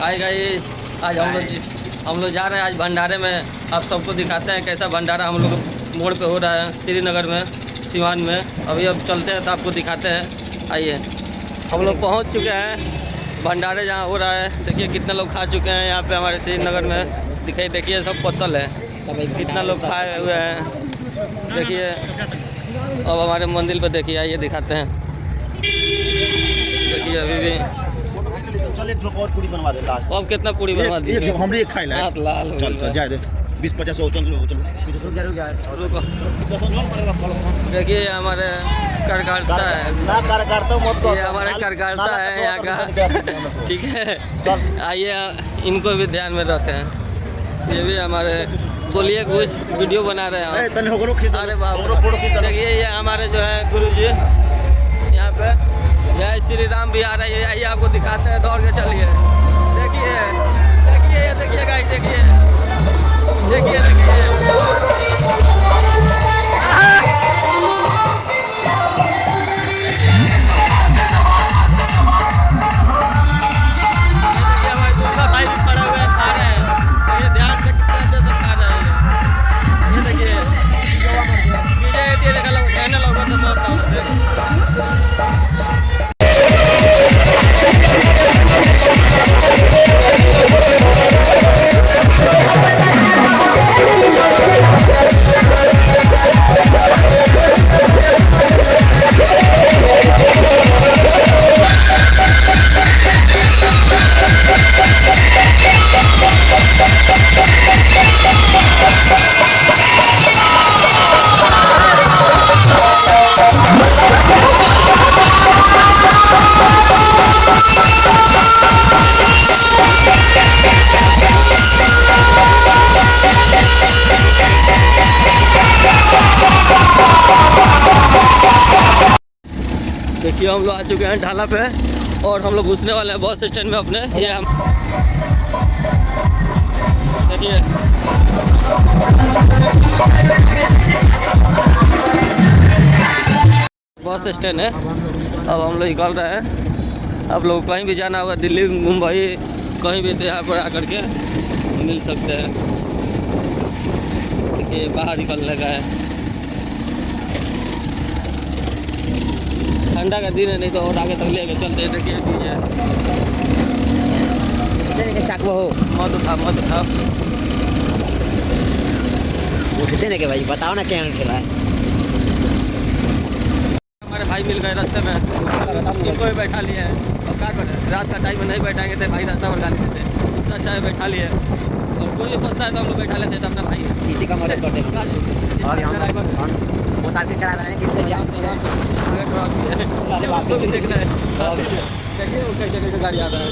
भाई आज हम लोग जा रहे हैं आज भंडारे में। आप सबको दिखाते हैं कैसा भंडारा हम लोग मोड़ पे हो रहा है श्रीनगर में, सिवान में। अभी अब चलते हैं तो आपको दिखाते हैं। आइए, हम लोग पहुंच चुके हैं भंडारे जहां हो रहा है। देखिए कितने लोग खा चुके हैं यहाँ पे हमारे श्रीनगर में। देखिए सब पत्तल है, कितना लोग खाए हुए हैं। देखिए अब हमारे मंदिर पे देखिए, आइए दिखाते हैं। देखिए अभी भी चल एक और पूरी बनवा दे लास्ट। अब कितना पूरी बनवा दी? एक हमरे एक खाई ला। हाथ लाल हो चल गया। जाए दे 20-50 हो चल जरूर जाए। रुको, देखिए हमारे कार्यकर्ता है ना कार्यकर्ता मत तो ये हमारे कार्यकर्ता है यहाँ का, ठीक है। आइए इनको भी ध्यान में रखें। ये भी हमारे, बोलिए कुछ वीडियो बना रहे हैं। अरे बाप, देखिए ये हमारे जो है गुरु जी यहाँ पे जय श्री राम भी आ रही है। आइए आपको दिखाते हैं, दौड़ के चलिए। देखिए ये देखिए गाइस, देखिए। देखिए हम लोग आ चुके हैं ढाला पे और हम लोग घुसने वाले हैं बस स्टैंड में अपने। ये हम देखिए बस स्टैंड है। अब हम लोग निकल रहे हैं। आप लोग कहीं भी जाना होगा, दिल्ली मुंबई कहीं भी यहाँ पर आकर के मिल सकते हैं। देखिए बाहर निकलने का है, ठंडा का दिन है, नहीं तो और आगे तक लेके चलते हैं। देखिए चाकू हो मत उठा उठते ना के भाई, बताओ ना क्या खेला है। हमारे भाई मिल गए रास्ते में, इनको भी बैठा लिए हैं। और क्या करें, रात का टाइम में नहीं बैठाएंगे तो भाई रास्ता पर गाली देते। उससे अच्छा है बैठा लिए। और कोई भी फंसता है तो हम लोग बैठा लेते हैं, तो अपना भाई है, किसी का मदद करते हैं। और यहाँ वो साइकिल चला रहे हैं कितने क्या उसको भी देखना है। देखिए वो कैसे गाड़ी आता है।